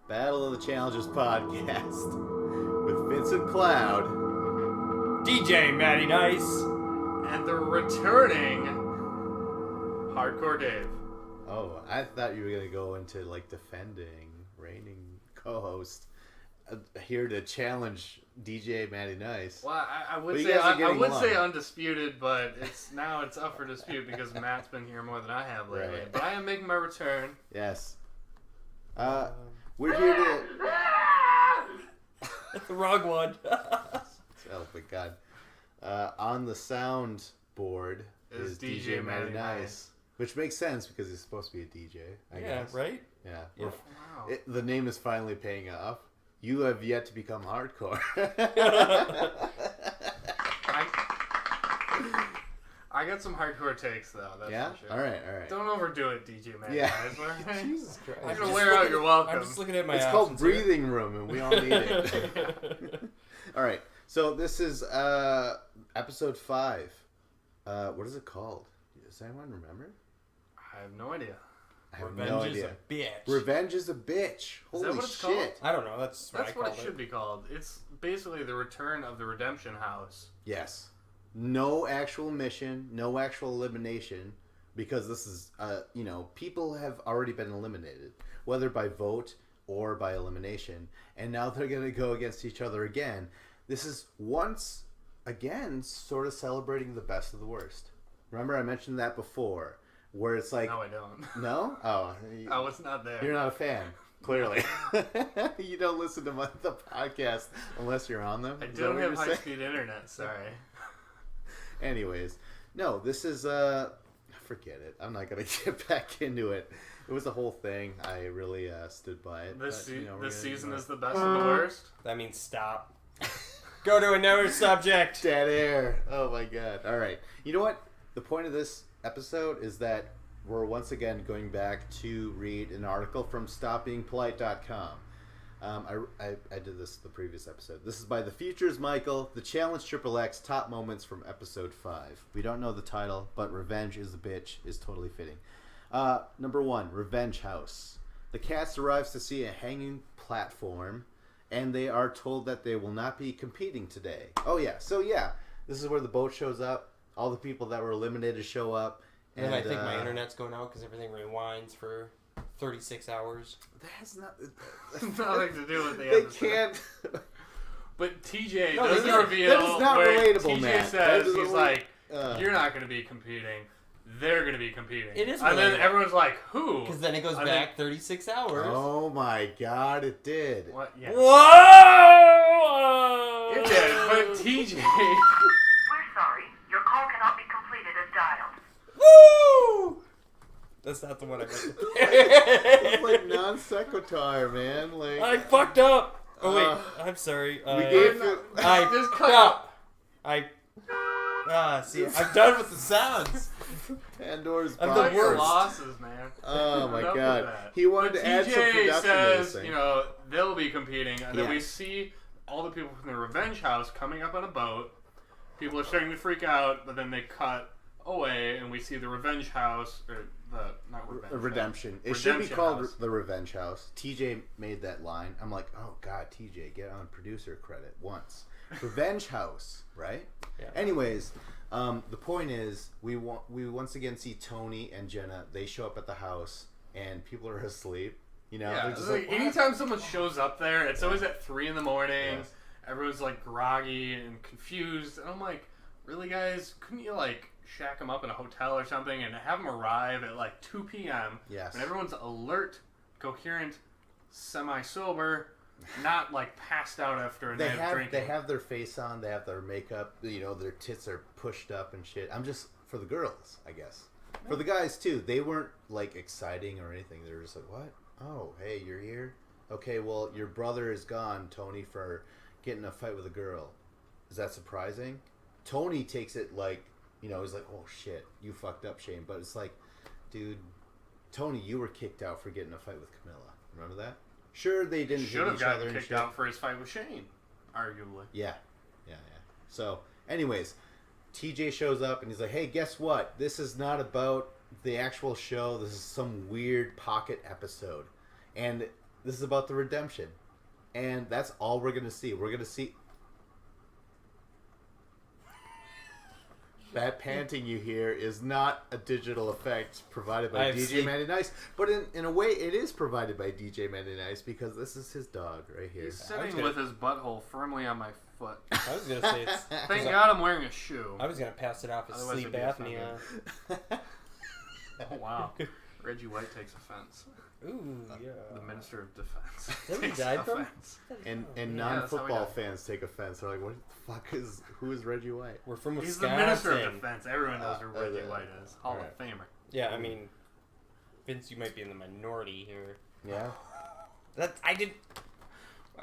Battle of the Challenges podcast with Vincent Cloud, DJ Matty Nice, and the returning Hardcore Dave. Oh, I thought you were gonna go into like defending reigning co-host here to challenge DJ Matty Nice. Well, I would But say undisputed, but it's up for dispute because Matt's been here more than I have lately. Right. But I am making my return. Yes. We're here to. the wrong one. Oh my god. On the sound board is DJ Matty Nice. Which makes sense because he's supposed to be a DJ, I guess. Right? Yeah. Wow. The name is finally paying off. You have yet to become hardcore. I got some hardcore takes though. That's for sure. All right. Don't overdo it, DJ Matty Yeah. Nice. Right? Jesus Christ. I'm gonna wear out your welcome. I'm just looking at my It's called options here. breathing room, and we all need it. All right. So this is episode 5. What is it called? Does anyone remember? I have no idea. I have Revenge no is idea. a bitch. Revenge is a bitch. Holy that what it's shit. called? I don't know. That's what it should be called. It's basically the return of the Redemption House. Yes. No actual mission, no actual elimination, because this is, people have already been eliminated, whether by vote or by elimination, and now they're going to go against each other again. This is once again sort of celebrating the best of the worst. Remember, I mentioned that before, where it's like... No, I don't. No? Oh. I was not there. You're not a fan, clearly. You don't listen to the podcast unless you're on them. I Is that don't what have you're saying? high-speed internet, sorry. Anyways, no, this is, forget it. I'm not going to get back into it. It was a whole thing. I really stood by it. This season is the the best of the worst. That means stop. Go to another subject. dead air. Oh my god. All right. You know what? The point of this episode is that we're once again going back to read an article from StopBeingPolite.com. I did this the previous episode. This is by The Futures Michael, The Challenge XXX Top Moments from Episode 5. We don't know the title, but Revenge is a Bitch is totally fitting. Number 1, Revenge House. The cast arrives to see a hanging platform, and they are told that they will not be competing today. Oh yeah, so yeah, this is where the boat shows up. All the people that were eliminated show up. And then I think my internet's going out because everything rewinds for 36 hours. That's not... Nothing to do with the They episode. can't... But TJ No, doesn't that is- reveal that is not where relatable, TJ Matt. That says, is he's only- like, you're not going to be competing. They're going to be competing. It is And then relatable. everyone's like, who? Because then it goes back 36 hours. Oh my god, it did. What? Yeah. Whoa! It did, but TJ... We're sorry. Your call cannot be completed as dialed. Woo! That's not the one I meant. It's like non sequitur, man. Like I fucked up. Oh wait, I'm sorry. we gave it. I Just fucked cut up. See, I'm done with the sounds. Pandora's I'm box. the worst. losses, man. Oh my Enough of god, that. he wanted But to add some TJ production to this says, thing. they'll be competing, and then we Yes. see all the people from the Revenge House coming up on a boat. People are starting to freak out, but then they cut away, and we see the Revenge House, or not Revenge. Redemption. It Redemption should be called House. the Revenge House. TJ made that line. I'm like, oh god, TJ, get on producer credit once. Revenge House, right? Yeah. Anyways, the point is, we once again see Tony and Jenna. They show up at the house, and people are asleep. You know, Yeah, they're it's just like, like, anytime someone shows up there, it's always at 3 in the morning. Yes. Everyone's like groggy and confused, and I'm like, really, guys? Couldn't you like shack them up in a hotel or something and have them arrive at like 2 p.m. Yes. when everyone's alert, coherent, semi-sober, not like passed out after a night of drinking. They have their face on. They have their makeup. You know, their tits are pushed up and shit. I'm just for the girls, I guess. For the guys too, they weren't like exciting or anything. They were just like, "What? Oh, hey, you're here. Okay, well, your brother is gone, Tony, for getting in a fight with a girl. Is that surprising?" Tony takes it like, he's like, "Oh shit, you fucked up, Shane." But it's like, dude, Tony, you were kicked out for getting in a fight with Camilla. Remember that? Sure, they didn't Should hit have each other gotten and kicked shit. out for his fight with Shane, arguably. Yeah. So, anyways, TJ shows up and he's like, "Hey, guess what? This is not about the actual show. This is some weird pocket episode." And This is about the redemption. And that's all we're going to see. We're going to see... That panting you hear is not a digital effect provided by DJ Mandy Nice, but in a way it is provided by DJ Mandy Nice because this is his dog right here. He's sitting with his butthole firmly on my foot. I was going to say it's... Thank God I'm wearing a shoe. I was going to pass it off as Otherwise sleep it'd be apnea. Oh, wow. Reggie White takes offense. Ooh, yeah. The Minister of Defense That takes died from? offense. And Yeah, non-football that's how we fans take offense. They're like, "What the fuck is? Who is Reggie White?" We're from He's the Wisconsin. Minister of Defense. Everyone knows who Reggie yeah. White is. Hall Alright. of Famer. Yeah, I mean, Vince, you might be in the minority here. Yeah. I did.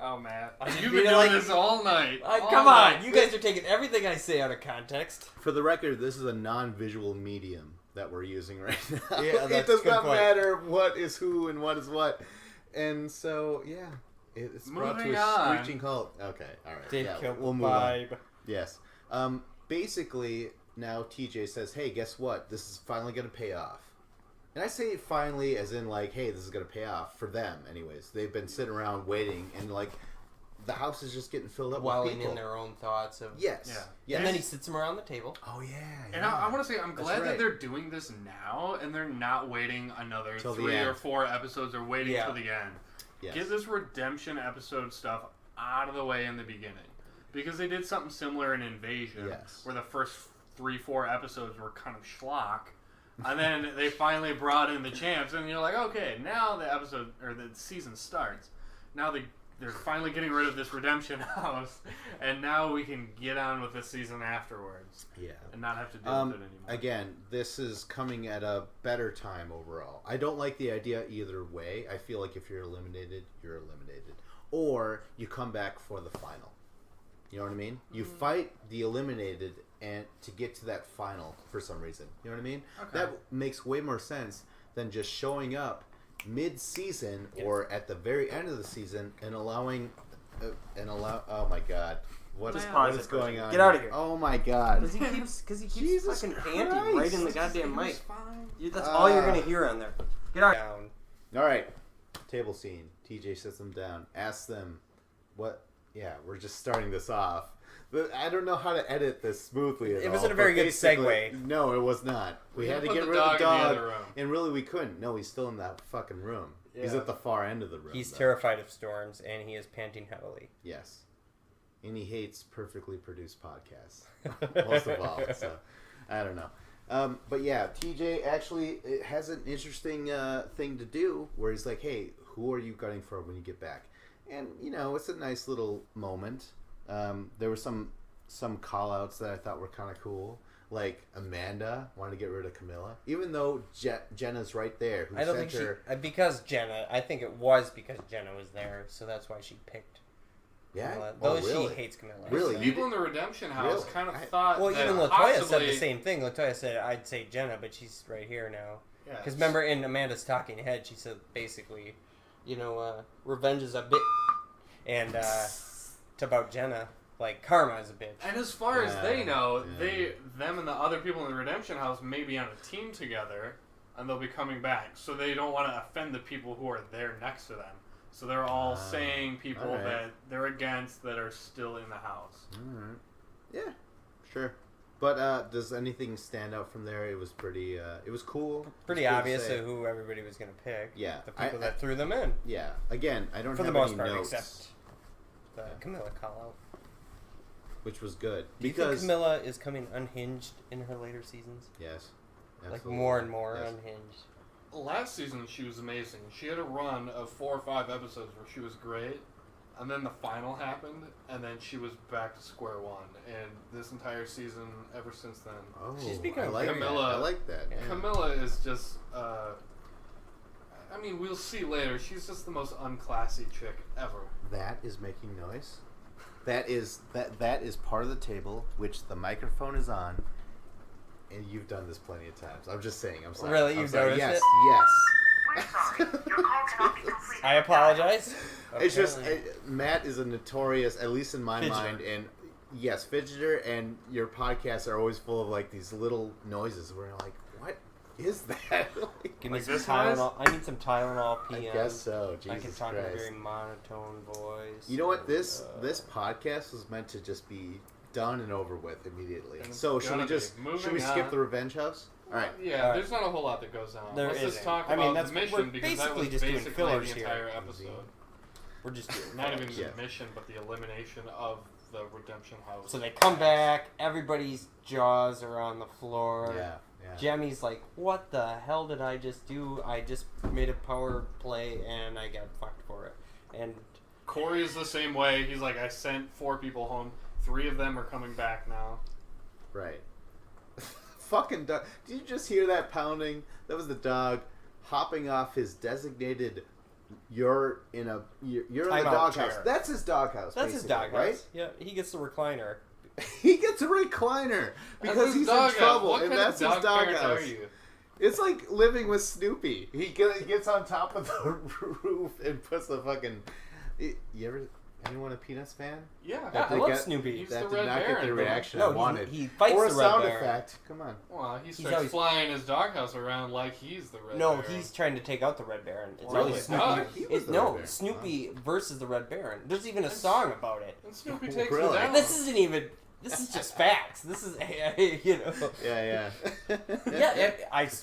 Oh, Matt. I didn't You've mean been it doing like- this all night. All Come night. on, you guys are taking everything I say out of context. For the record, this is a non-visual medium that we're using right now. Yeah, it that's does a good not point. matter what is who and what is what. And so, yeah, it's brought to Moving a on. screeching halt. Okay, all right. Did yeah, kill we'll the move on. vibe. Yes. Basically, now TJ says, "Hey, guess what? This is finally going to pay off." And I say finally as in like, hey, this is going to pay off for them anyways. They've been sitting around waiting and like the house is just getting filled up with Dwelling people. in their own thoughts of... Yes. Yeah. Yes. And then he sits them around the table. Oh, yeah. And yeah. I want to say, I'm That's glad right. that they're doing this now, and they're not waiting another Till the 3 or end. 4 episodes or waiting Yeah. till the end. Yes. Get this redemption episode stuff out of the way in the beginning. Because they did something similar in Invasion, Yes. where the first 3-4 episodes were kind of schlock. And then they finally brought in the champs, and you're like, okay, now the episode, or the season starts. Now they're finally getting rid of this redemption house, and now we can get on with the season afterwards. Yeah. And not have to deal with it anymore. Again, this is coming at a better time overall. I don't like the idea either way. I feel like if you're eliminated, you're eliminated. Or you come back for the final. You know what I mean? You fight the eliminated and to get to that final for some reason. You know what I mean? Okay. That makes way more sense than just showing up mid-season or at the very end of the season and allowing oh my god. What Just is pause it for a going second. on? Get out of here. Oh my god. Because he keeps Jesus fucking Christ. panting right in the goddamn mic. Fine. That's all you're going to hear on there. Get out. Down. All right, table scene. TJ sits them down. Asks them, "What?" Yeah, we're just starting this off. But I don't know how to edit this smoothly. At It all, wasn't a but very good basically- segue. No, it was not. We had to put get the rid of the dog in the dog, other room. and really we couldn't. No, he's still in that fucking room. He's Yeah. at the far end of the room. He's though. terrified of storms, and he is panting heavily. Yes, and he hates perfectly produced podcasts most of all. So I don't know. But yeah, TJ actually has an interesting thing to do where he's like, "Hey, who are you gunning for when you get back?" And you know, it's a nice little moment. There were some call outs that I thought were kind of cool. Like Amanda wanted to get rid of Camilla, even though Jenna's right there. Who I don't sent think her. she... because Jenna... I think it was because Jenna was there, so that's why she picked Yeah, Camilla. oh, Though really? she hates Camilla. Really? People in the Redemption House Really? kind of I- thought Well, that even Latoya possibly, said the same thing. Latoya said, I'd say Jenna, but she's right here now. Yeah, Because remember in Amanda's Talking Head, she said basically, revenge is a bit... And to about Jenna, like, karma is a bitch. And as far as they know, Yeah. them and the other people in the Redemption House may be on a team together, and they'll be coming back. So they don't want to offend the people who are there next to them. So they're all saying people alright. that they're against that are still in the house. All right. Yeah, sure. But does anything stand out from there? It was pretty. It was cool. Pretty It's cool to obvious say. who everybody was going to pick. Yeah, The people I- that threw them in. Yeah. Again, I don't For the have most any part, notes, except the Camilla call-out. which was good Do you think because Camilla is coming unhinged in her later seasons? yes, Like absolutely. more and more Yes. unhinged. Last season, she was amazing. She had a run of 4 or 5 episodes where she was great, and then the final happened, and then she was back to square one. And this entire season, ever since then, Oh, She's become I like Camilla- that. I like that. Yeah. Yeah. Camilla is just. I mean, we'll see later. She's just the most unclassy chick ever. That is making noise. That is part of the table which the microphone is on, and you've done this plenty of times. I'm just saying. I'm sorry. Really? I'm You've sorry. noticed yes, it? Yes. We're sorry. Your call cannot be completed. I apologize. It's just Apparently. Matt is a notorious, at least in my Fidgeter. mind, and yes, fidgeter. And your podcasts are always full of like these little noises where you're like, "What is that? Give me Like some this noise? Tylenol. I need some Tylenol PM. I guess so. Jesus I can talk Christ. in a very monotone voice. You know what? This podcast was meant to just be done and over with immediately. And it's So should we gonna just be. Moving skip on. the Revenge House? All right. Yeah, All right. there's not a whole lot that goes on. There Let's just isn't. talk I about mean, the we're mission because that basically was just doing basically fillers the here. entire episode. We're just doing Not even Yeah. the mission, but the elimination of the Redemption House. So they come back. Everybody's jaws are on the floor. Yeah. Jemmy's like, "What the hell did I just do? I just made a power play and I got fucked for it." And Corey is the same way. He's like, I sent 4 people home. 3 of them are coming back now. Right. Fucking dog. Did you just hear that pounding? That was the dog hopping off his designated. You're in the Timeout doghouse. chair. That's his doghouse. that's his basically, doghouse, right? Yeah, he gets the recliner. He gets a recliner because That's his he's in doghouse. trouble, What and kind that's of his dog parent doghouse. are you? It's like living with Snoopy. He gets on top of the roof and puts the fucking. Anyone a Peanuts fan? Yeah. Yeah, I They love get- Snoopy. He's That the did Red not get Baron, the man. reaction No, I wanted. he fights or a the Red sound Baron. effect. Come on. Well, he He's starts always- flying his doghouse around like he's the Red No, Baron. he's trying to take out the Red Baron. It's Really? always No, Snoopy. he was the No, Red Baron. Snoopy versus the Red Baron. There's even a It's- song about it. And Snoopy takes Really? him down. This isn't even. This is just facts. This is, you know. Yeah.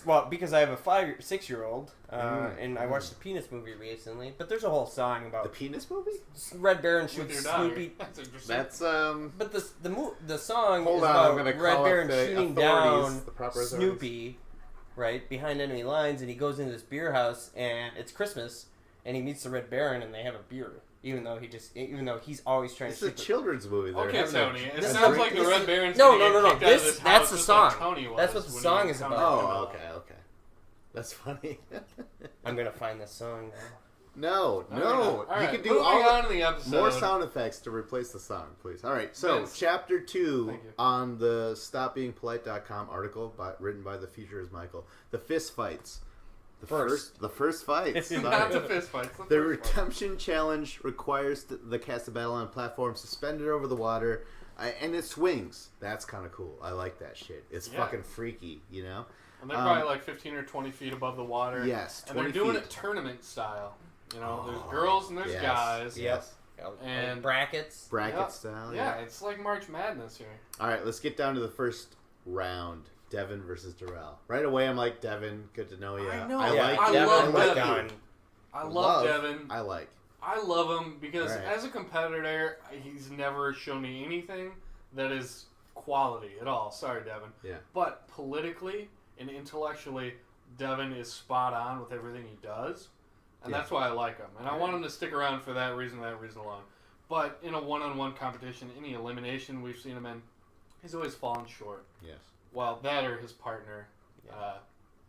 Well, because I have a 6-year-old, Mm. and I watched the Peanuts movie recently. But there's a whole song The about penis movie? Red Baron With shoots your daughter. Snoopy. That's interesting. That's But the song Hold is on, I'm about gonna Red call Baron up the shooting authorities, down the proper authorities. Snoopy, right behind enemy lines, and he goes into this beer house, and it's Christmas, and he meets the Red Baron, and they have a beer, even though he's always trying It's to a shoot. children's movie. They're Okay, having a- Tony. It This sounds is- like the this Red is- Baron's No, gonna no, get no. kicked out of That's this house the just song. like Tony was That's what the when song he is come about. out of Oh, the middle. okay. That's funny. I'm gonna find this song now. No. All right, You can do moving all on in the episode. more sound effects to replace the song, please. All right, so Vince. chapter 2 Thank you. on the StopBeingPolite.com article written by the Future is Michael. The fist fights. The first fights. Not the Sorry. fist fights. The first one. redemption challenge requires the cast of battle on a platform suspended over the water, and it swings. That's kind of cool. I like that shit. It's Yeah. fucking freaky, you know? And they're probably like 15 or 20 feet above the water. Yes, And they're 20 doing feet. it tournament style. You know, Oh, there's girls and there's yes, guys. Yes. And- brackets. Bracket Yep. style. Yeah, it's like March Madness here. All right, let's get down to the first round. Devin versus Darrell. Right away, I'm like, Devin, good to know you. I know. I Yeah, like I Devin. love I like Devin. you. I love Devin. I like. I love him because Right. as a competitor, he's never shown me anything that is quality at all. Sorry, Devin. Yeah. But politically and intellectually, Devin is spot on with everything he does. And Yeah. that's why I like him. And I want him to stick around for that reason alone. But in a one-on-one competition, any elimination we've seen him in, he's always fallen short. Yes. Well, that or his partner.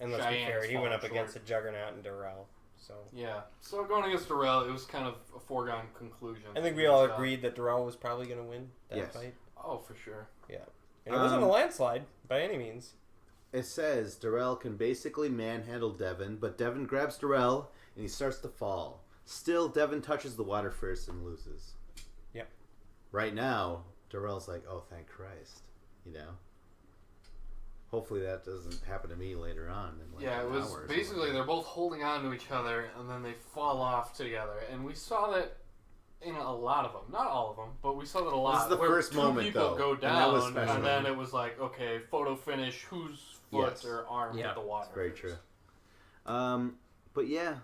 And let's be Cheyenne's fair, he went falling up against a short. Juggernaut and Darrell. So Yeah. So going against Darrell, it was kind of a foregone conclusion. I think we all agreed that Darrell was probably going to win that Yes. fight. Oh, for sure. And it wasn't a landslide by any means. It says Darrell can basically manhandle Devin, but Devin grabs Darrell and he starts to fall. Still, Devin touches the water first and loses. Yep. Right now, Darrell's like, oh, thank Christ. You know? Hopefully that doesn't happen to me later on. In like Yeah, it an was hour or something basically like they're both holding on to each other and then they fall off together. And we saw that in a lot of them. Not all of them, but we saw that a lot. This is the where first two moment, people though, go and that was down special. and then it was like, okay, photo finish, whose foot Yes. or arm Yeah, hit the water. It's very first. true. But yeah,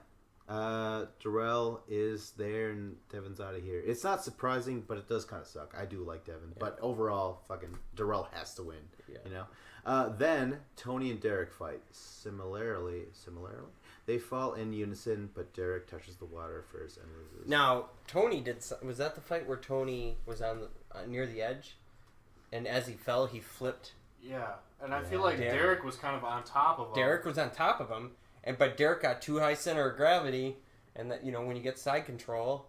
Darrell is there and Devin's out of here. It's not surprising, but it does kind of suck. I do like Devin, but overall, fucking Darrell has to win. Yeah. You know. Then Tony and Derek fight. Similarly, they fall in unison, but Derek touches the water first and loses. Now, Tony was that the fight where Tony was on near the edge? And as he fell, he flipped. Yeah, and I feel Yeah. like Derek. Derek was kind of on top of him. Derek was on top of him, but Derek got too high center of gravity, and that when you get side control,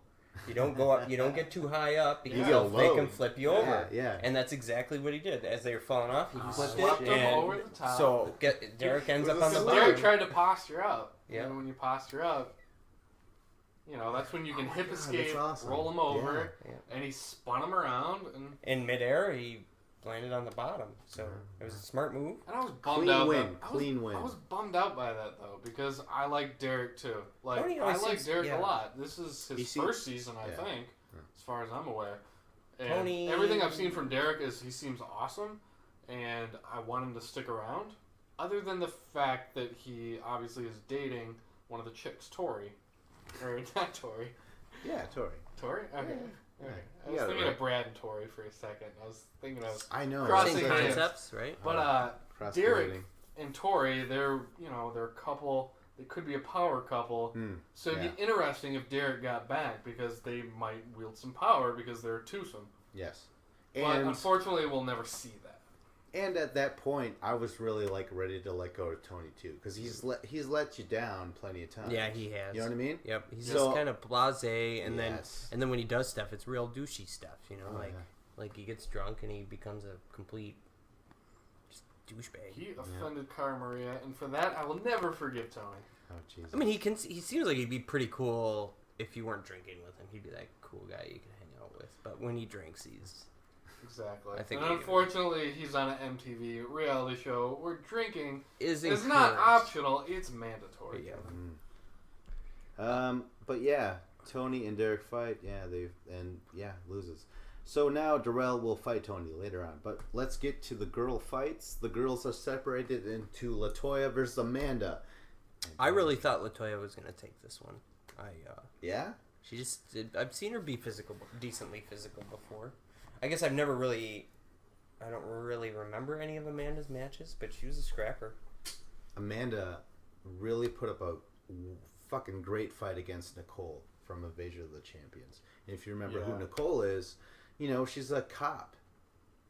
you don't go up, you don't get too high up because You go they low. can flip you over. Yeah. And that's exactly what he did. As they were falling off, he flipped swept it, them and over the top. so Derek ends up on the So Derek bottom. tried to posture up. Yeah. And when you posture up, that's when you can hip escape, that's awesome. roll him over, Yeah. and he spun him around. And In midair, he landed on the bottom. So it was a smart move. And I was bummed Clean out. win. Clean win. I was bummed out by that though because I like Derek too. Like Tony I always like seems- Derek yeah. a lot. This is his first season, I think, as far as I'm aware. And Tony- everything I've seen from Derek is he seems awesome, and I want him to stick around. Other than the fact that he obviously is dating one of the chicks, Tori, or not Tori. Yeah, Tori. Tori? Okay. Yeah. Okay. I You was got it thinking right. of Brad and Tori for a second. I was thinking of I know. Crossing Same hands. concepts, right? But Cross Derek relating. and Tori, they're a couple. They could be a power couple. So it'd be interesting if Derek got back because they might wield some power because they're a twosome. Yes. But And unfortunately, we'll never see that. and at that point, I was really like ready to let go of Tony too, because he's let you down plenty of times. Yeah, he has. You know what I mean? Yep. He's So- just kind of blasé, and Yes. then when he does stuff, it's real douchey stuff. You know, Oh, like yeah. like he gets drunk and he becomes a complete just douchebag. He offended Cara Maria, and for that, I will never forgive Tony. Oh Jesus. I mean, he seems like he'd be pretty cool if you weren't drinking with him. He'd be that cool guy you can hang out with. But when he drinks, he's Exactly. I think and we- unfortunately, he's on an MTV reality show where drinking is is not encouraged. optional; it's mandatory. Yeah. But yeah, Tony and Derek fight. Yeah, loses. So now Darrell will fight Tony later on. But let's get to the girl fights. The girls are separated into Latoya versus Amanda. I really thought Latoya was gonna take this one. Yeah. She just did. I've seen her be decently physical before. I guess I don't really remember any of Amanda's matches, but she was a scrapper. Amanda really put up a fucking great fight against Nicole from Invasion of the Champions. And if you remember who Nicole is, she's a cop.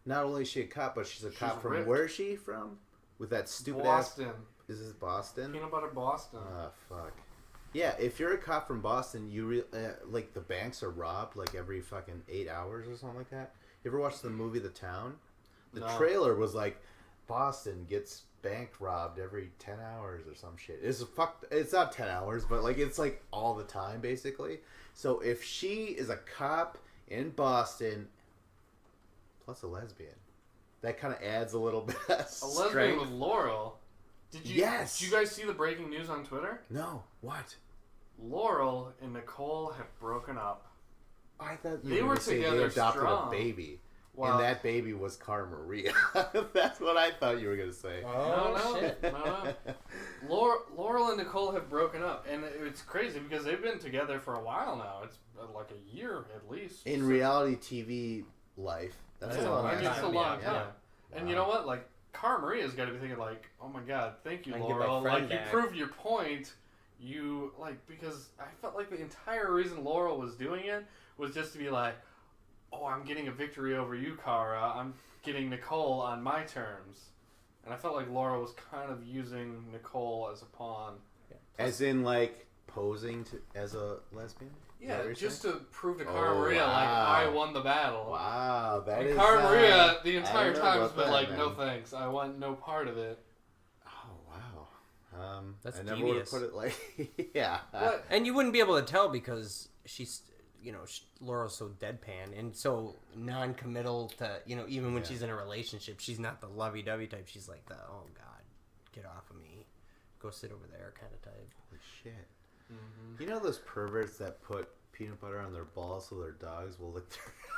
Not only is she a cop, but she's a cop from ripped. where is she from? With that stupid Boston. ass. Is this Boston? Peanut butter Boston. Ah, fuck. Yeah, if you're a cop from Boston, you like the banks are robbed like every fucking 8 hours or something like that. You ever watch the movie The Town? The No. trailer was like Boston gets bank robbed every 10 hours or some shit. It's not 10 hours, but like it's like all the time basically. So if she is a cop in Boston plus a lesbian, that kind of adds a little bit of A lesbian strength. with Laurel. Did you guys see the breaking news on Twitter? No, what? Laurel and Nicole have broken up. I thought They you were were saying they together adopted strong. a baby. Wow. And that baby was Cara Maria. That's what I thought you were going to say. Oh shit! No. Laurel and Nicole have broken up, and it's crazy because they've been together for a while now. It's like a year at least. In reality TV life, that's a long I mean, it's a time. long yeah. time. And you know what? Like, Cara Maria's got to be thinking like, oh my god, thank you, I can get my Laurel. friend Like, you back. proved your point. You, because I felt like the entire reason Laurel was doing it was just to be like, oh, I'm getting a victory over you, Cara. I'm getting Nicole on my terms. And I felt like Laurel was kind of using Nicole as a pawn. As in, like, posing as a lesbian? Is that Yeah, what you're just saying? to prove to Cara Oh, Maria, like, wow. I won the battle. Wow, that And is... Cara Maria, the I entire don't know time, has about been that, like, man. no thanks. I want no part of it. Oh, wow. That's I never would have devious. put it like... yeah. But And you wouldn't be able to tell because she's, Laurel's so deadpan and so non-committal to, even when she's in a relationship, she's not the lovey-dovey type. She's like the, oh god, get off of me, go sit over there kind of type. Holy shit. You know those perverts that put peanut butter on their balls so their dogs will lick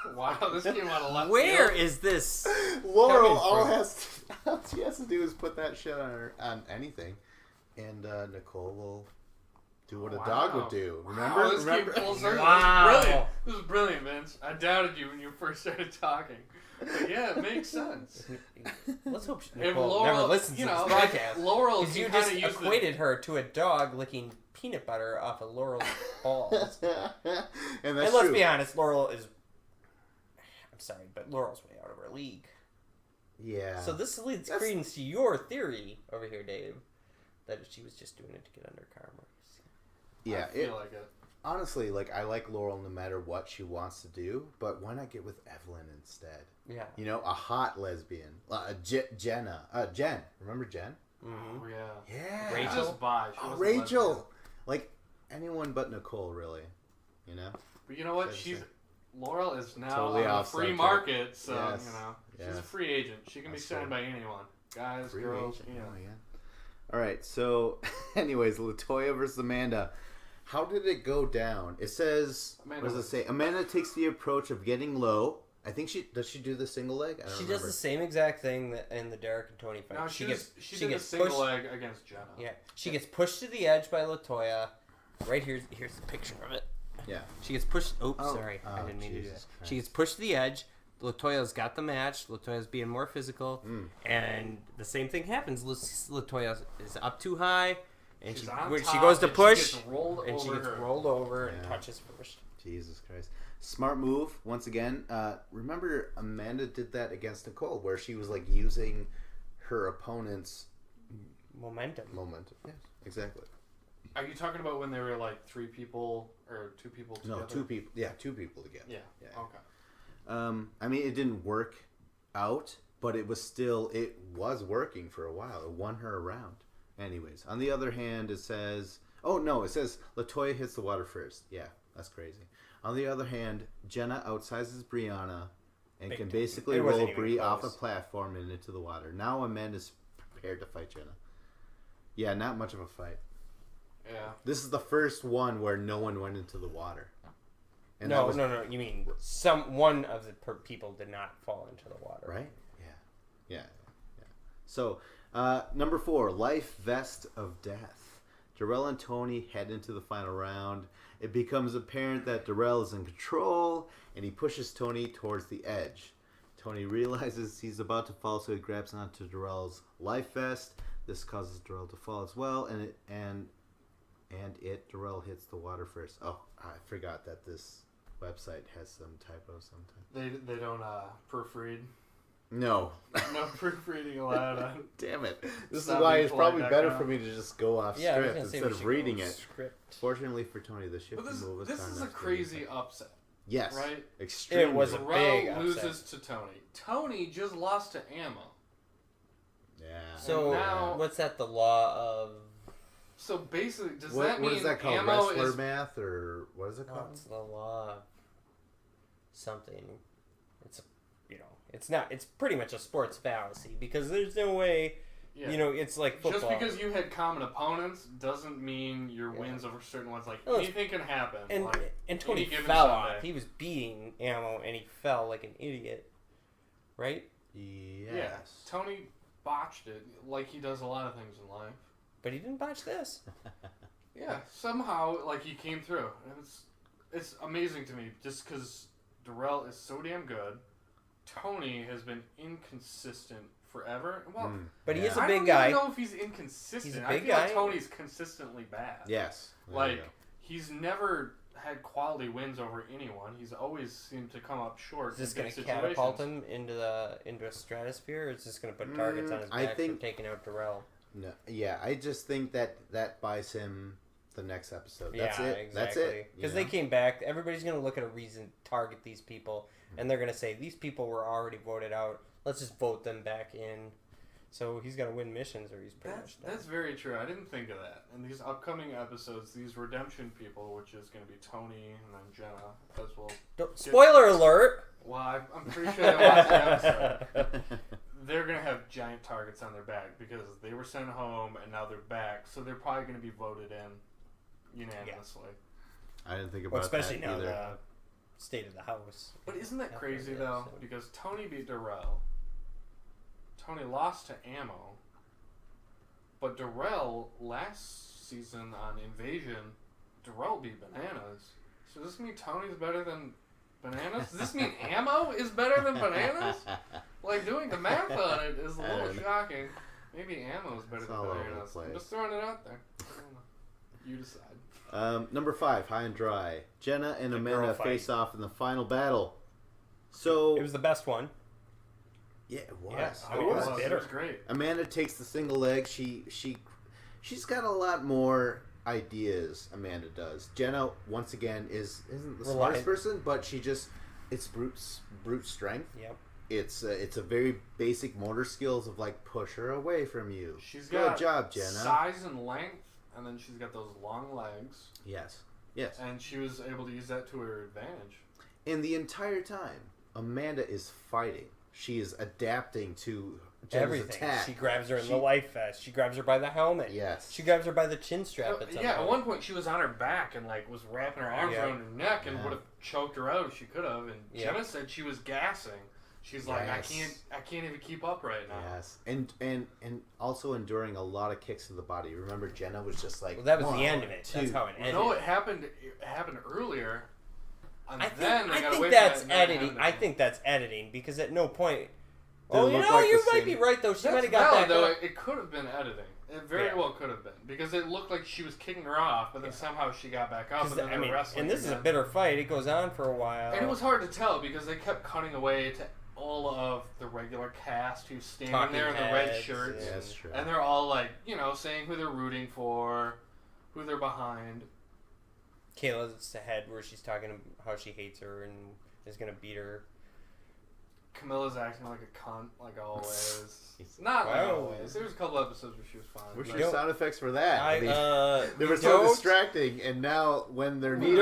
their... wow, this came out of left Where field. is this? Laurel, coming from? all she has to do is put that shit on anything, and Nicole will do what a dog would do. Remember? Wow, this Remember? came full circle. Wow. This is brilliant, Vince. I doubted you when you first started talking. But yeah, it makes sense. Let's hope If Nicole Laurel, never listens to this like, podcast. Laurel Because can you kind just of use equated her to a dog licking peanut butter off of Laurel's balls. and And that's let's true. be honest, Laurel is... I'm sorry, but Laurel's way out of her league. Yeah. So this leads That's- credence to your theory over here, Dave, that she was just doing it to get under Cara Maria's. yeah. I feel like it. Honestly, like I like Laurel no matter what she wants to do, but why not get with Evelyn instead? Yeah. A hot lesbian, Jenna, Jen. Remember Jen? Mm-hmm. Oh, yeah. Yeah. Rachel? Just bi. She Oh, wasn't Rachel. lesbian. Like anyone but Nicole, really. But you know what? Says She's that. Laurel is now Totally on off the free subject. market, so Yes. She's a free agent. She can be signed by anyone. Guys, Free girls, agent. you know. Oh, yeah. All right. So, anyways, Latoya versus Amanda. How did it go down? It says, Amanda what does it say? Amanda takes the approach of getting low. I think does she do the single leg? I don't She remember. does the same exact thing that in the Derek and Tony fight. No, she did a gets single pushed. leg against Jenna. Yeah, she gets pushed to the edge by Latoya. Right here's the picture of it. Yeah. She gets pushed. Oops, Oh. sorry, I didn't mean to do Jesus that. Christ. She gets pushed to the edge. Latoya's got the match. Latoya's being more physical, and the same thing happens. Latoya is up too high, and She's she on when she top, goes to and push, she gets rolled and she over gets her. rolled over and Yeah. touches first. Jesus Christ. Smart move, once again. Remember, Amanda did that against Nicole, where she was, like, using her opponent's Momentum. Yes, exactly. Are you talking about when they were like 3 people or 2 people together? No, 2 people. Yeah, 2 people together. Yeah. Yeah. Okay. I mean, it didn't work out, but it was working for a while. It won her around. Anyways, on the other hand, it says, Latoya hits the water first. Yeah, that's crazy. On the other hand, Jenna outsizes Brianna and Big can time. basically It wasn't roll even Brie off a close. platform and into the water. Now Amanda's prepared to fight Jenna. Yeah, not much of a fight. Yeah. This is the first one where no one went into the water. And No, that was, no. You mean one of the people did not fall into the water, Right? Yeah. So, number 4, Life Vest of Death. Darrell and Tony head into the final round. It becomes apparent that Darrell is in control, and he pushes Tony towards the edge. Tony realizes he's about to fall, so he grabs onto Darrell's life vest. This causes Darrell to fall as well, and Darrell hits the water first. Oh, I forgot that this website has some typos sometimes. They don't proofread. No. No proofreading allowed. Damn it. This is Stop why being it's probably polite, better Becca. for me to just go off Yeah, I was script gonna say instead we of should reading go it. Script. Fortunately for Tony, the shift But move was this kind is of a crazy upset. Yes. right? Extremely. It was a Darrell big upset. loses to Tony. Tony just lost to Ammo. Yeah. So now- what's that? The law of So basically, does what, that mean what is that called? Ammo Wrestler is math or what is it called? what's the law of something? It's it's not. It's pretty much a sports fallacy because there's no way. yeah. It's like football. Just because you had common opponents doesn't mean your Yeah. wins over certain ones. Like No, it's- anything can happen. and like, Tony any given fell Sunday. off. He was beating Ammo and he fell like an idiot, right? Yes. Yeah, Tony botched it like he does a lot of things in life. But he didn't botch this. Yeah, somehow like he came through. And it's amazing to me just because Darrell is so damn good. Tony has been inconsistent forever. Well, But he Yeah. is a I big don't guy. even know if he's inconsistent. He's a I big feel like guy. Tony's consistently bad. Yes. There you Like go. he's never had quality wins over anyone. He's always seemed to come up short. Is this in going big to catapult situations. him into a stratosphere, or is this going to put targets on his I back think- for taking out Darrell? No, yeah, I just think that buys him the next episode. That's yeah, it. exactly. That's it. Because they came back. Everybody's going to look at a reason to target these people, and they're going to say these people were already voted out. Let's just vote them back in. So he's going to win missions, or he's pretty much done. That's very true. I didn't think of that. In these upcoming episodes, these redemption people, which is going to be Tony and then Jenna, as well. Spoiler alert! Well, I'm pretty sure they watched the episode. They're going to have giant targets on their back because they were sent home and now they're back. So they're probably going to be voted in unanimously. I didn't think about Well, especially that now either. the state of the house. But isn't that After crazy, the though? episode. Because Tony beat Darrell. Tony lost to Ammo. But Darrell, last season on Invasion, Darrell beat Bananas. So does this mean Tony's better than Bananas? Does this mean Ammo is better than Bananas? Like, doing the math on it is a little And- shocking. Maybe Ammo is better It's than all over the Bananas. I'm place. just throwing it out there. I don't know. You decide. Number 5, High and Dry. Jenna and The Amanda girl fight. face off in the final battle. So It was the best one. yeah, it was. Yes, It I mean, it was. was It bitter. was great. Amanda takes the single leg. She's got a lot more ideas. Amanda does. Jenna once again isn't the smartest person, but it's brute strength. Yep. It's a very basic motor skills of like push her away from you. She's Good got job, Jenna. size and length, and then she's got those long legs. Yes. And she was able to use that to her advantage. And the entire time, Amanda is fighting. she is adapting to Jenna's Everything. attack. She grabs her in the life vest. She grabs her by the helmet. Yes. She grabs her by the chin strap. At one point she was on her back and like was wrapping her arms around her neck and would have choked her out if she could have. And Jenna said she was gassing. She's like, I can't even keep up right now. Yes, and also enduring a lot of kicks to the body. Remember, Jenna was just like, well, that was the end of it. That's how it ended. No, it happened earlier. And I then think that's editing. I think that's editing because at no point. Oh, you know, you might be right though. She might have got that. Though it could have been editing. It very well could have been because it looked like she was kicking her off, but then somehow she got back up. And then they were wrestling. And this is a bitter fight. It goes on for a while. And it was hard to tell because they kept cutting away to all of the regular cast who's standing there in the red shirts. Yeah, that's true. And they're all like, saying who they're rooting for, who they're behind. Kayla's ahead where she's talking about how she hates her and is going to beat her. Camilla's acting like a cunt, like always. Not like always. There was a couple episodes where she was fine. Where's your sound effects for that? They were so distracting, and now when they're needed...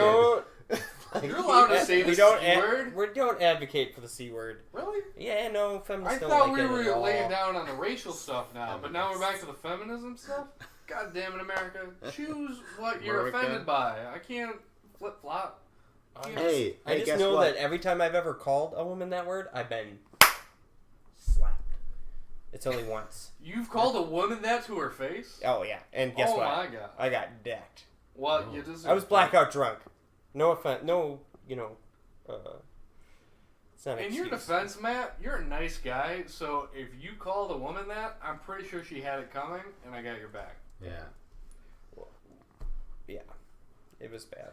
You're allowed to say the C word? We don't advocate for the C word. Really? Yeah, no, feminists don't thought like we it were at all. laying down on the racial stuff now, but now we're back to the feminism stuff? God damn it, America. Choose what you're offended by. I can't flip-flop. I just know that every time I've ever called a woman that word, I've been slapped. It's only once. You've called a woman that to her face? Oh, yeah. And guess what? Oh, my God. I got decked. What? You deserve I was blackout drunk. No offense. No, it's not an In your excuse. defense, Matt, you're a nice guy, so if you called a woman that, I'm pretty sure she had it coming, and I got your back. Yeah. Yeah. It was bad.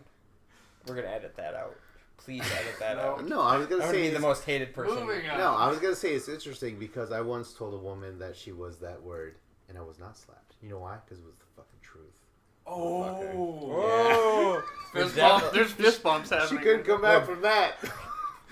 We're going to edit that out. Please edit that out. No, I was going to say... be the most hated person. Moving on. No, I was going to say it's interesting because I once told a woman that she was that word, and I was not slapped. You know why? Because it was the fucking truth. Oh. There's fist bumps happening. She couldn't come back from that.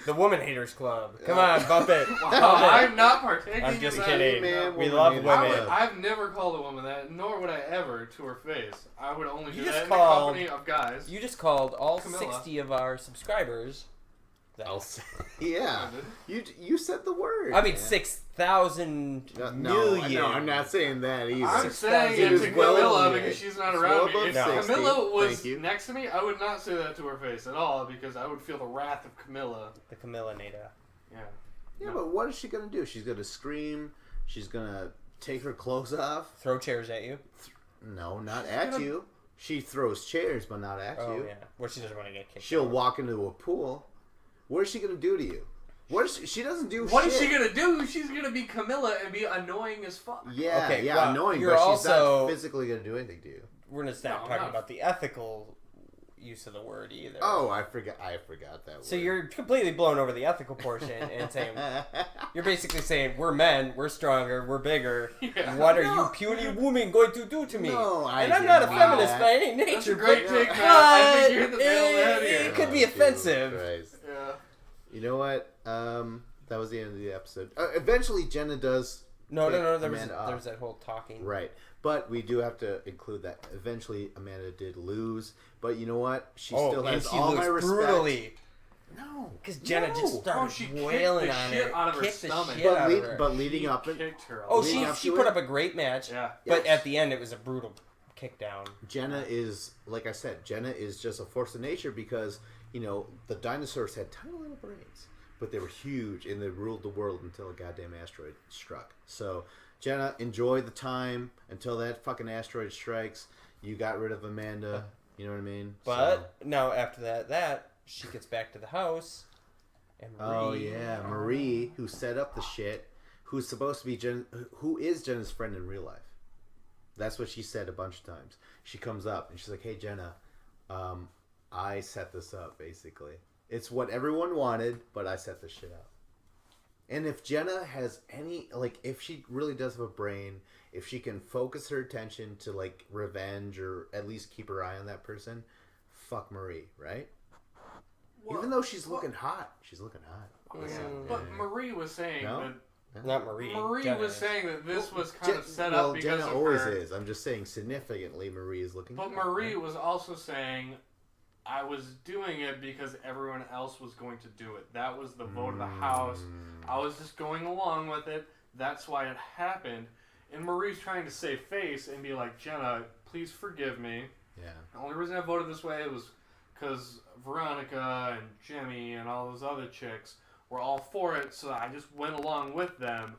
The Woman Haters Club. Come on, bump it. I'm not partaking I'm just in kidding. Man, we woman love haters women. club. I've never called a woman that, nor would I ever to her face. I would only do You that just in called- the company of guys. You just called all Camilla. 60 of our subscribers. Yeah. You said the word. I mean, man. 6,000 million. No, I'm not saying that either. I'm saying it to well Camilla above because it. she's not It's around well me. above If 60. Camilla was Thank you. next to me, I would not say that to her face at all because I would feel the wrath of Camilla. The Camilla Nada. Yeah. Yeah, but what is she going to do? She's going to scream. She's going to take her clothes off. Throw chairs at you. No, not at you. She throws chairs, but not at Oh, you. yeah. Where she doesn't want to get kicked. She'll out. walk into a pool. What is she going to do to you? What is she doesn't do What shit. is she gonna do? She's gonna be Camilla and be annoying as fuck. Yeah, Okay, yeah, well, annoying, you're but she's also- not physically going to do anything to you. We're going to stop No, talking not- about the ethical use of the word either. Oh, I forgot that So word. you're completely blown over the ethical portion and saying, you're basically saying, we're men, we're stronger, we're bigger. Yeah. What are No. you puny woman going to do to me? No, I and I'm not a didn't feminist mean by any nature. That's a great but- take, man. I think you hit the but nail on the head it here. could be Jesus offensive. Christ. Yeah. You know what? That was the end of the episode. Eventually, Jenna does. No. pick There was Amanda up. that whole talking. Right, but we do have to include that. Eventually, Amanda did lose, but you know what? She still and has she all my lose respect. brutally. No, Because Jenna no. just started she kicked wailing the on shit her. out of her kicked the stomach. shit out of her. But leading She up, kicked her. Oh, leading up she to put it- up a great match. Yeah. But Yes. at the end, it was a brutal kick down. Jenna is, like I said, Jenna is just a force of nature because the dinosaurs had tiny little brains, but they were huge and they ruled the world until a goddamn asteroid struck. So, Jenna, enjoy the time until that fucking asteroid strikes. You got rid of Amanda. You know what I mean? But now after that she gets back to the house, and Marie, Oh yeah, Marie, who set up the shit, who's supposed to be who is Jenna's friend in real life. That's what she said a bunch of times. She comes up and she's like, "Hey Jenna, I set this up. Basically, it's what everyone wanted, but I set this shit up." And if Jenna has any, if she really does have a brain, if she can focus her attention to revenge or at least keep her eye on that person, fuck Marie, right? Even though she's looking hot, she's looking hot. Oh, yeah. But Marie was saying No? that not Marie. Marie Jenna was is. saying that this was kind of set up because Jenna of always her. is. I'm just saying significantly Marie is looking But hot, Marie right? was also saying I was doing it because everyone else was going to do it. That was the vote of the house. I was just going along with it. That's why it happened. And Marie's trying to save face and be like, Jenna, please forgive me. Yeah. The only reason I voted this way was because Veronica and Jimmy and all those other chicks were all for it, so I just went along with them.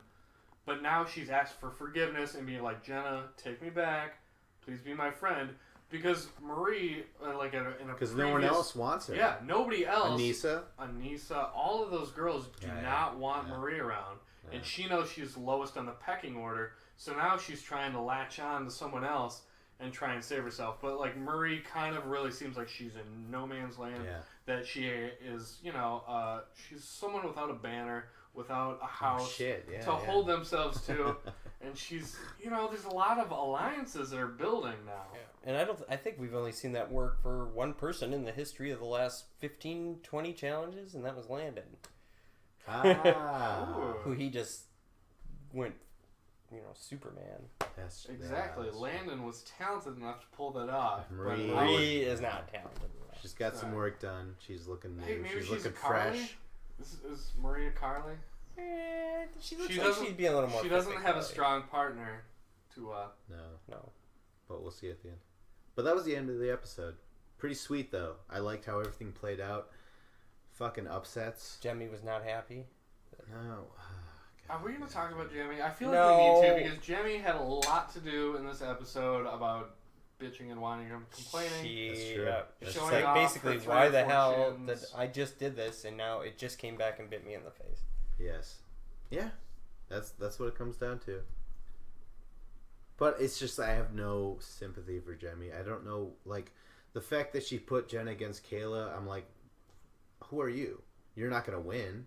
But now she's asked for forgiveness and being like, Jenna, take me back. Please be my friend. Because Marie, like in a because no one else wants her. Yeah, nobody else. Anissa, all of those girls do not want yeah. Marie around. Yeah. And she knows she's lowest on the pecking order, so now she's trying to latch on to someone else and try and save herself. But like Marie kind of really seems like she's in no man's land. Yeah. That she is, she's someone without a banner, without a house to hold themselves to. And she's, there's a lot of alliances that are building now. Yeah. And I think we've only seen that work for one person in the history of the last 15, 20 challenges, and that was Landon. Who he just went, Superman. Yes, exactly. Yeah, Landon was talented enough to pull that off. Marie is not talented enough. She's got some work done. She's looking new. Hey, maybe she's she's looking a Carly? fresh. Is Maria Carly? She looks like she'd be a little more. She doesn't have a strong partner to. No. But we'll see at the end. But that was the end of the episode. Pretty sweet though. I liked how everything played out. Fucking upsets. Jemmy was not happy. No. Are we going to talk about Jemmy? I feel like we need to, because Jemmy had a lot to do in this episode about bitching and whining and complaining. That's true. It's showing like off basically, her why the three or hell four that chins. I just did this and now it just came back and bit me in the face. Yes. Yeah. That's what it comes down to. But it's just I have no sympathy for Jemmy. I don't know, like, the fact that she put Jenna against Kayla, I'm like, who are you? You're not going to win.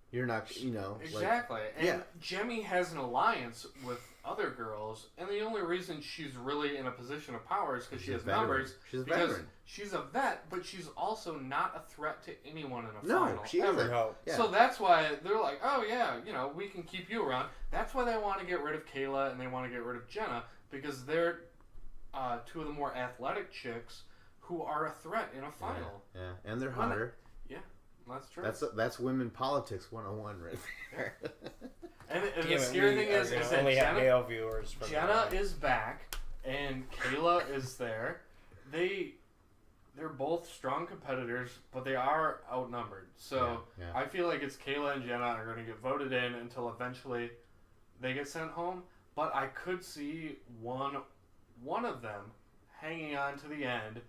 You're not, Exactly. Like, and yeah. Jemmy has an alliance with other girls, and the only reason she's really in a position of power is because she has numbers. She's a because veteran. She's a vet, but she's also not a threat to anyone in a No, final. she ever. isn't. Yeah. So that's why they're like, oh yeah, we can keep you around. That's why they want to get rid of Kayla and they want to get rid of Jenna, because they're two of the more athletic chicks who are a threat in a final. Yeah, and they're hotter. Yeah, that's true. That's women politics 101 right there. And the scary thing is that only have male viewers. Jenna is back, and Kayla is there. They're both strong competitors, but they are outnumbered. So Yeah. I feel like it's Kayla and Jenna are going to get voted in until eventually they get sent home. But I could see one of them hanging on to the end,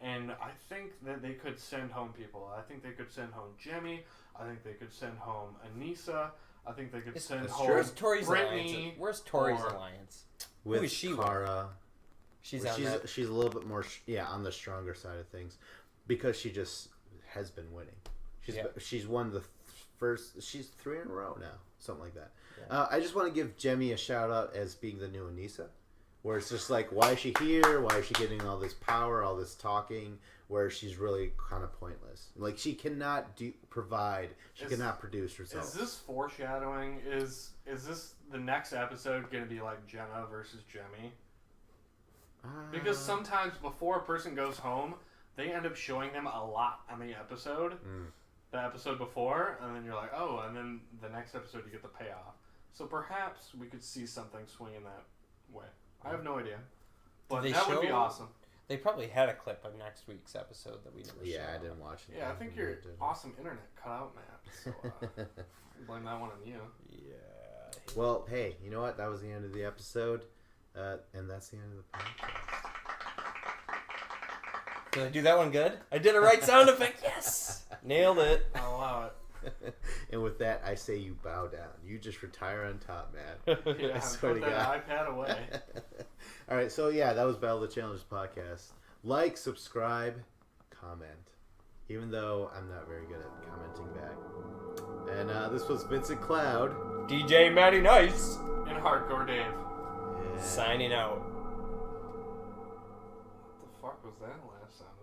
and I think that they could send home people. I think they could send home Jemmy. I think they could send home Anissa. I think they could send home Where's Tori's Brittany. alliance? Where's Tori's alliance? With Who is she Cara. She's on that. She's a little bit more, on the stronger side of things, because she just has been winning. She's won the first. She's 3 in a row now, something like that. Yeah. I just want to give Jemmy a shout out as being the new Anissa, where it's just like, why is she here? Why is she getting all this power, all this talking? Where she's really kind of pointless. Like, she cannot provide. She cannot produce results. Is this foreshadowing? Is this the next episode going to be like Jenna versus Jemmy? Because sometimes before a person goes home, they end up showing them a lot on the episode. The episode before, and then you're like, oh, and then the next episode you get the payoff. So perhaps we could see something swing in that way. I have no idea. But that would be awesome. They probably had a clip of next week's episode that we never saw. Yeah, I didn't watch it. Yeah, I think your awesome internet cut out, Matt. So I blame that one on you. Yeah. Well, hey, you know what? That was the end of the episode. And that's the end of the podcast. Did I do that one good? I did a right sound effect. Yes! Nailed it. I'll allow it. And with that, I say you bow down. You just retire on top, man. Yeah, I swear put to that God. iPad away. All right, so yeah, that was Battle of the Challengers podcast. Like, subscribe, comment. Even though I'm not very good at commenting back. And this was Vincent Cloud. DJ Matty Nice. And Hardcore Dave. Yeah. Signing out. What the fuck was that last sound?